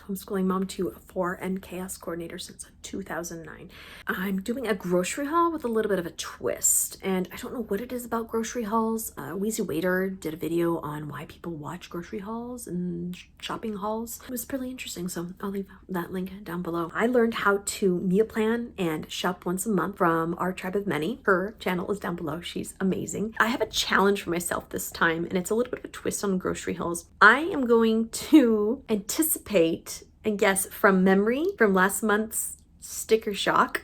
homeschooling mom to 4 and chaos coordinator since 2009. I'm doing a grocery haul with a little bit of a twist, and I don't know what it is about grocery hauls. Wheezy Waiter did a video on why people watch grocery hauls and shopping hauls. It was pretty interesting, so I'll leave that link down below. I learned how to meal plan and shop once a month from our tribe of many. Her channel is down below. She's amazing. I have a challenge for myself this time, and it's a little bit of a twist on grocery hauls. I am going to anticipate and guess from memory from last month's sticker shock.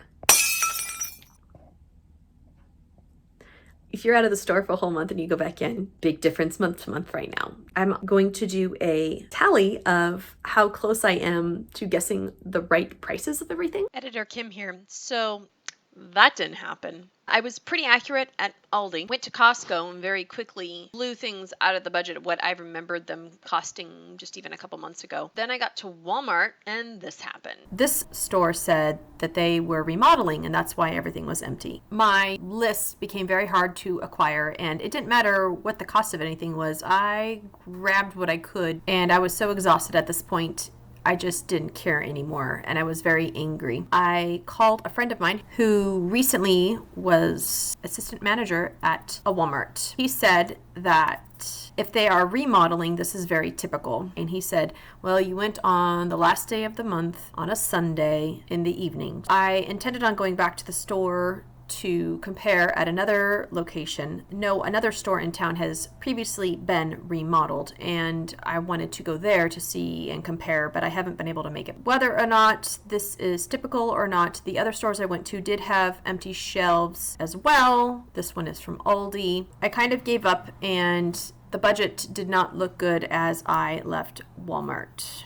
If you're out of the store for a whole month and you go back in, big difference month to month right now. I'm going to do a tally of how close I am to guessing the right prices of everything. Editor Kim here. So that didn't happen. I was pretty accurate at Aldi. Went to Costco and very quickly blew things out of the budget of what I remembered them costing just even a couple months ago. Then I got to Walmart and this happened. This store said that they were remodeling and that's why everything was empty. My list became very hard to acquire, and it didn't matter what the cost of anything was. I grabbed what I could, and I was so exhausted at this point I just didn't care anymore, and I was very angry. I called a friend of mine who recently was assistant manager at a Walmart. He said that if they are remodeling, this is very typical. And he said, well, you went on the last day of the month on a Sunday in the evening. I intended on going back to the store to compare at another location. No, another store in town has previously been remodeled, and I wanted to go there to see and compare, but I haven't been able to make it. Whether or not this is typical or not, the other stores I went to did have empty shelves as well. This one is from Aldi. I kind of gave up, and the budget did not look good as I left Walmart.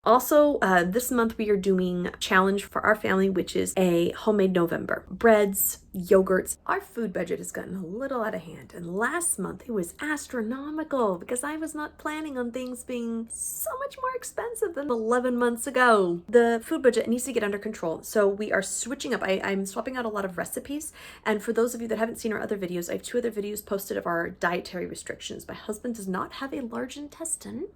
Also, this month we are doing a challenge for our family, which is a homemade November. Breads, yogurts. Our food budget has gotten a little out of hand, and last month it was astronomical because I was not planning on things being so much more expensive than 11 months ago. The food budget needs to get under control, so we are switching up. I'm swapping out a lot of recipes, and for those of you that haven't seen our other videos, I have 2 other videos posted of our dietary restrictions. My husband does not have a large intestine.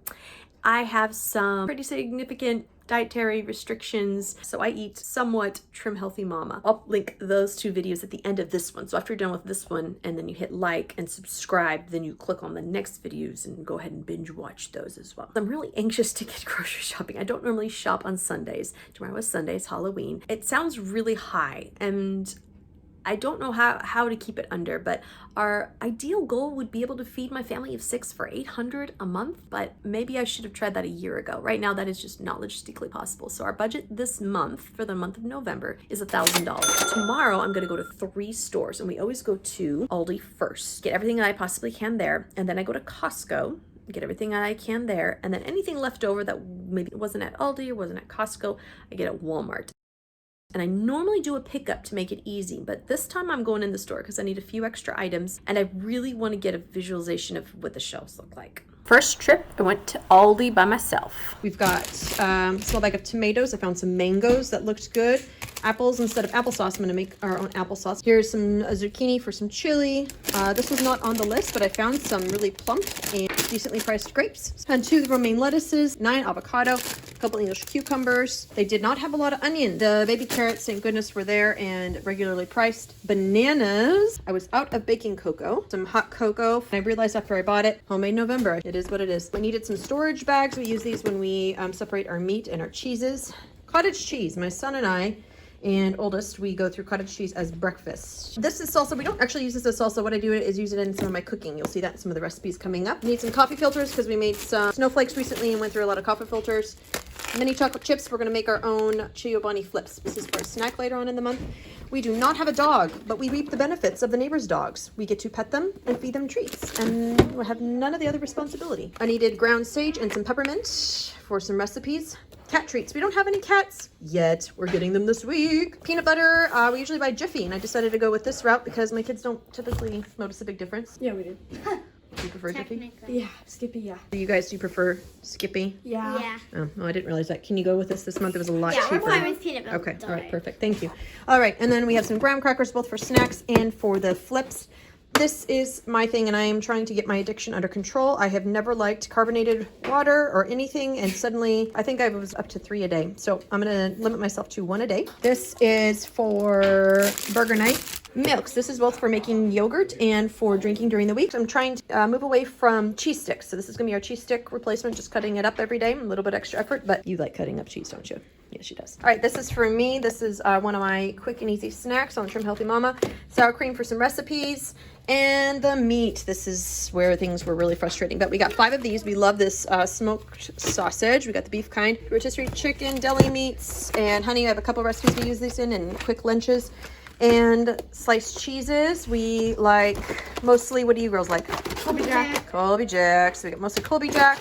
I have some pretty significant dietary restrictions, so I eat somewhat trim healthy mama. I'll link those 2 videos at the end of this one. So after you're done with this one and then you hit like and subscribe, then you click on the next videos and go ahead and binge watch those as well. I'm really anxious to get grocery shopping. I don't normally shop on Sundays. Tomorrow is Sunday, it's Halloween. It sounds really high, and I don't know how to keep it under, but our ideal goal would be able to feed my family of 6 for $800 a month, but maybe I should have tried that a year ago. Right now, that is just not logistically possible. So our budget this month, for the month of November, is $1,000. Tomorrow, I'm gonna go to 3 stores, and we always go to Aldi first. Get everything that I possibly can there, and then I go to Costco, get everything that I can there, and then anything left over that maybe wasn't at Aldi or wasn't at Costco, I get at Walmart. And I normally do a pickup to make it easy, but this time I'm going in the store because I need a few extra items, and I really want to get a visualization of what the shelves look like. First trip, I went to Aldi by myself. We've got a small bag of tomatoes. I found some mangoes that looked good. Apples, instead of applesauce, I'm going to make our own applesauce. Here's some zucchini for some chili. This was not on the list, but I found some really plump and decently priced grapes. And 2 romaine lettuces, 9 avocado, a couple English cucumbers. They did not have a lot of onion. The baby carrots, thank goodness, were there and regularly priced. Bananas. I was out of baking cocoa. Some hot cocoa. And I realized after I bought it, homemade November. It is what it is. I needed some storage bags. We use these when we separate our meat and our cheeses. Cottage cheese. My son and I and oldest, we go through cottage cheese as breakfast. This is salsa. We don't actually use this as salsa. What I do is use it in some of my cooking. You'll see that in some of the recipes coming up. Need some coffee filters because we made some snowflakes recently and went through a lot of coffee filters. Mini chocolate chips. We're going to make our own Chiyobani flips. This is for a snack later on in the month. We do not have a dog, but we reap the benefits of the neighbor's dogs. We get to pet them and feed them treats, and we have none of the other responsibility. I needed ground sage and some peppermint for some recipes. Cat treats. We don't have any cats yet. We're getting them this week. Peanut butter. We usually buy Jiffy, and I decided to go with this route because my kids don't typically notice a big difference. Yeah, we do. Do you prefer Jiffy? Yeah, Skippy, yeah. You guys, do you prefer Skippy? Yeah. Yeah. Oh, no, I didn't realize that. Can you go with us this month? It was a lot Yeah, cheaper. we're fine with peanut butter. Okay, all right, perfect. Thank you. All right, and then we have some graham crackers, both for snacks and for the flips. This is my thing, and I am trying to get my addiction under control. I have never liked carbonated water or anything, and suddenly I think I was up to 3 a day. So I'm gonna limit myself to 1 a day. This is for burger night. Milks. This is both for making yogurt and for drinking during the week. I'm trying to move away from cheese sticks. So this is gonna be our cheese stick replacement, just cutting it up every day. A little bit extra effort, but you like cutting up cheese, don't you? Yes, she does. All right, this is for me. This is one of my quick and easy snacks on Trim Healthy Mama. Sour cream for some recipes. And the meat. This is where things were really frustrating. But we got 5 of these. We love this smoked sausage. We got the beef kind. Rotisserie chicken, deli meats, and honey. I have a couple recipes we use these in, and quick lunches. And sliced cheeses. We like mostly, what do you girls like? Colby Jack. Colby Jack. So we got mostly Colby Jack.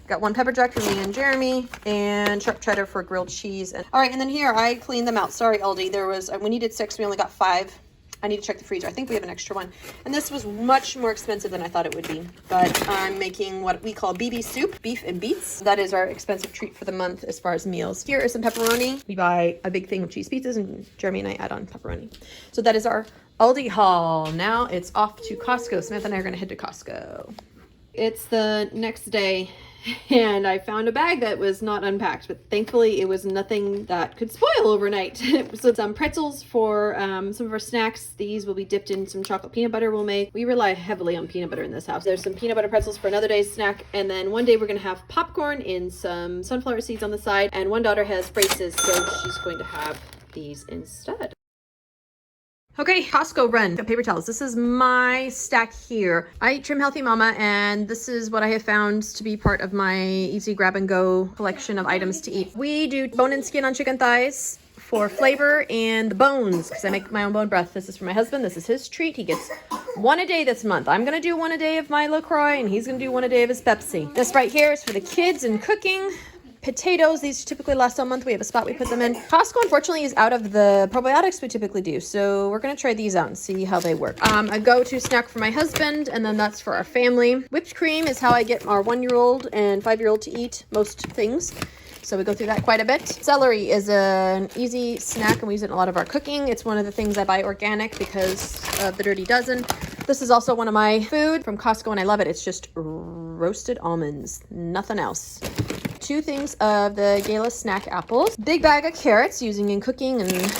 Got 1 pepper jack for me and Jeremy, and sharp cheddar for grilled cheese. And all right, and then here I cleaned them out. Sorry, Aldi. There was, we needed 6. We only got 5. I need to check the freezer. I think we have an extra one. And this was much more expensive than I thought it would be. But I'm making what we call BB soup, beef and beets. That is our expensive treat for the month as far as meals. Here is some pepperoni. We buy a big thing of cheese pizzas, and Jeremy and I add on pepperoni. So that is our Aldi haul. Now it's off to Costco. Samantha and I are going to head to Costco. It's the next day, and I found a bag that was not unpacked, but thankfully it was nothing that could spoil overnight. So some pretzels for some of our snacks. These will be dipped in some chocolate peanut butter we'll make. We rely heavily on peanut butter in this house. There's some peanut butter pretzels for another day's snack, and then one day we're going to have popcorn in some sunflower seeds on the side, and one daughter has braces, so she's going to have these instead. Okay, Costco run. Got paper towels. This is my stack here. I eat Trim Healthy Mama, and this is what I have found to be part of my easy grab and go collection of items to eat. We do bone and skin on chicken thighs for flavor, and the bones, because I make my own bone broth. This is for my husband. This is his treat. He gets 1 a day this month. I'm gonna do 1 a day of my LaCroix, and he's gonna do 1 a day of his Pepsi. This right here is for the kids and cooking. Potatoes, these typically last all month. We have a spot we put them in. Costco, unfortunately, is out of the probiotics we typically do, so we're gonna try these out and see how they work. A go-to snack for my husband, and then that's for our family. Whipped cream is how I get our 1-year-old and 5-year-old to eat most things. So we go through that quite a bit. Celery is an easy snack, and we use it in a lot of our cooking. It's one of the things I buy organic because of the Dirty Dozen. This is also one of my food from Costco, and I love it. It's just roasted almonds, nothing else. 2 things of the Gala snack apples. Big bag of carrots using in cooking, and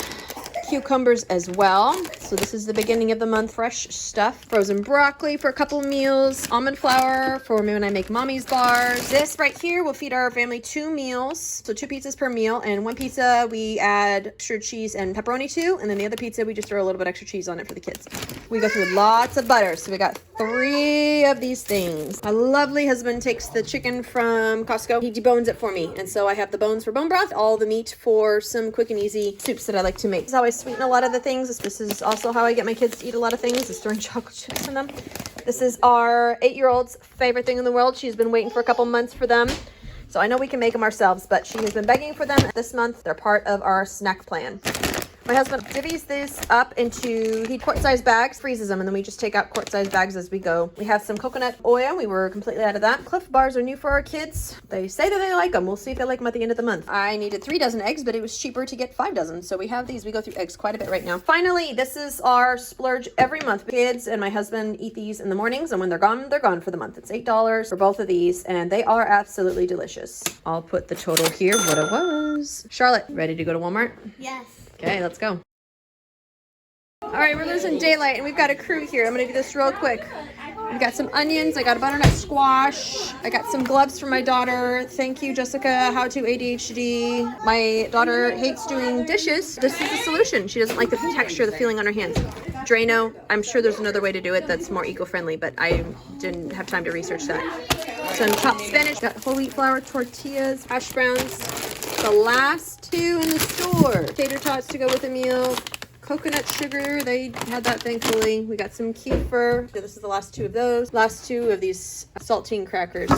cucumbers as well. So this is the beginning of the month, fresh stuff. Frozen broccoli for a couple meals. Almond flour for me when I make mommy's bars. This right here will feed our family 2 meals. So 2 pizzas per meal, and 1 pizza we add extra cheese and pepperoni to, and then the other pizza we just throw a little bit extra cheese on it for the kids. We go through lots of butter. So we got 3 of these things. My lovely husband takes the chicken from Costco. He debones it for me, and so I have the bones for bone broth, all the meat for some quick and easy soups that I like to make. This is how I sweeten a lot of the things. This is also how I get my kids to eat a lot of things, is throwing chocolate chips in them. This is our 8-year-old's favorite thing in the world. She's been waiting for a couple months for them. So I know we can make them ourselves, but she has been begging for them. This month, they're part of our snack plan. My husband divvies this up into, he quart-sized bags, freezes them, and then we just take out quart-sized bags as we go. We have some coconut oil. We were completely out of that. Cliff Bars are new for our kids. They say that they like them. We'll see if they like them at the end of the month. I needed 3 dozen eggs, but it was cheaper to get 5 dozen. So we have these. We go through eggs quite a bit right now. Finally, this is our splurge every month. Kids and my husband eat these in the mornings, and when they're gone for the month. It's $8 for both of these, and they are absolutely delicious. I'll put the total here, what it was. Charlotte, ready to go to Walmart? Yes. Okay, let's go. All right, we're losing daylight, and we've got a crew here. I'm gonna do this real quick. We've got some onions. I got a butternut squash. I got some gloves for my daughter. Thank you, Jessica. How to ADHD. My daughter hates doing dishes. This is the solution. She doesn't like the texture, the feeling on her hands. Drano. I'm sure there's another way to do it that's more eco-friendly, but I didn't have time to research that. Some chopped spinach. Got whole wheat flour tortillas, hash browns. The last 2 in the store. Tater tots to go with a meal. Coconut sugar, they had that thankfully. We got some kefir. This is the last 2 of those. Last 2 of these saltine crackers.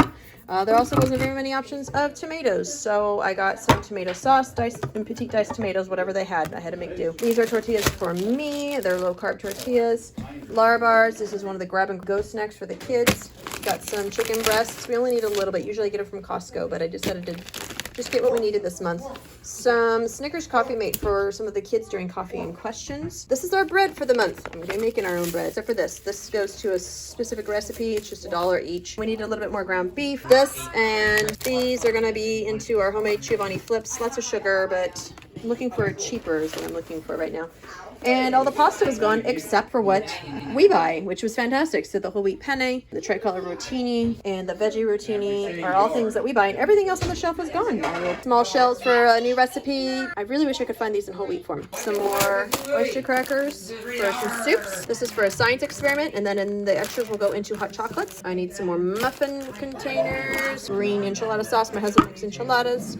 There also wasn't very many options of tomatoes, so I got some tomato sauce, diced and petite diced tomatoes, whatever they had. I had to make do. These are tortillas for me. They're low carb tortillas. Larabars. This is one of the grab and go snacks for the kids. Got some chicken breasts. We only need a little bit. Usually I get it from Costco, but I decided to just get what we needed this month. Some Snickers Coffee Mate for some of the kids during coffee and questions. This is our bread for the month. I'm gonna be making our own bread, except for this. This goes to a specific recipe. It's just $1 each. We need a little bit more ground beef. This and these are gonna be into our homemade Giovanni flips. Lots of sugar, but I'm looking for cheaper is what I'm looking for right now. And all the pasta was gone except for what we buy, which was fantastic. So the whole wheat penne, the tricolor rotini, and the veggie rotini are all things that we buy, and everything else on the shelf was gone. Small shells for a new recipe. I really wish I could find these in whole wheat form. Some more oyster crackers for some soups. This is for a science experiment, and then in the extras will go into hot chocolates. I need some more muffin containers, green enchilada sauce. My husband makes enchiladas.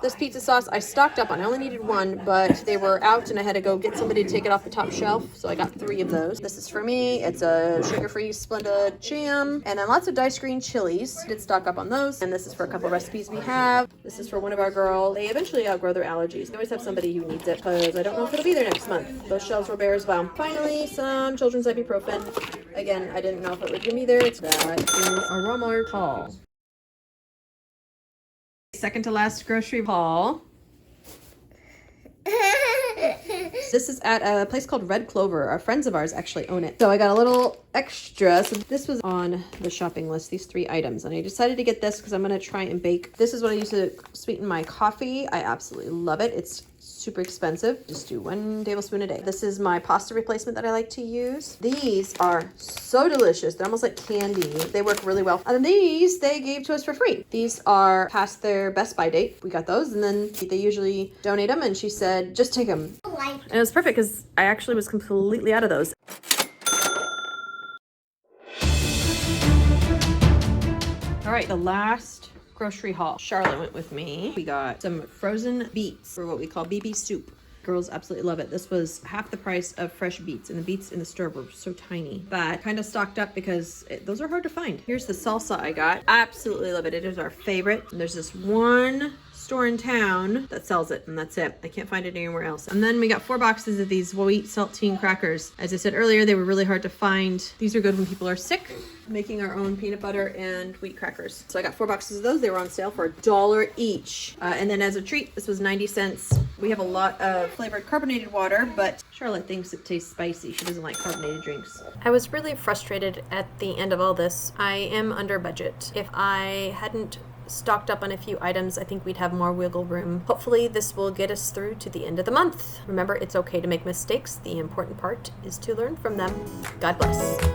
This pizza sauce I stocked up on. I only needed one, but they were out and I had to go get somebody to take it off the top shelf. So I got 3 of those. This is for me. It's a sugar-free Splenda jam. And then lots of diced green chilies. Did stock up on those. And this is for a couple recipes we have. This is for one of our girls. They eventually outgrow their allergies. They always have somebody who needs it because I don't know if it'll be there next month. Those shelves were bare as well. Finally, some children's ibuprofen. Again, I didn't know if it would be there. That is a Walmart haul. Second to last grocery haul. This is at a place called Red Clover. Our friends of ours actually own it. So I got a little extra. So this was on the shopping list, these 3 items. And I decided to get this because I'm going to try and bake. This is what I use to sweeten my coffee. I absolutely love it. It's super expensive. Just do 1 tablespoon a day. This is my pasta replacement that I like to use. These are so delicious. They're almost like candy. They work really well. And these they gave to us for free. These are past their best by date. We got those and then they usually donate them and she said, just take them. And it was perfect because I actually was completely out of those. All right, the last grocery haul. Charlotte went with me. We got some frozen beets or what we call BB soup. Girls absolutely love it. This was half the price of fresh beets, and the beets in the store were so tiny, but kind of stocked up because those are hard to find. Here's the salsa I got. Absolutely love it. It is our favorite. And there's this one store in town that sells it, and that's it. I can't find it anywhere else. And then we got 4 boxes of these wheat saltine crackers. As I said earlier, they were really hard to find. These are good when people are sick. Making our own peanut butter and wheat crackers. So I got 4 boxes of those. They were on sale for $1 each. And then as a treat, this was 90 cents. We have a lot of flavored carbonated water, but Charlotte thinks it tastes spicy. She doesn't like carbonated drinks. I was really frustrated at the end of all this. I am under budget. If I hadn't stocked up on a few items, I think we'd have more wiggle room. Hopefully this will get us through to the end of the month. Remember, it's okay to make mistakes. The important part is to learn from them. God bless.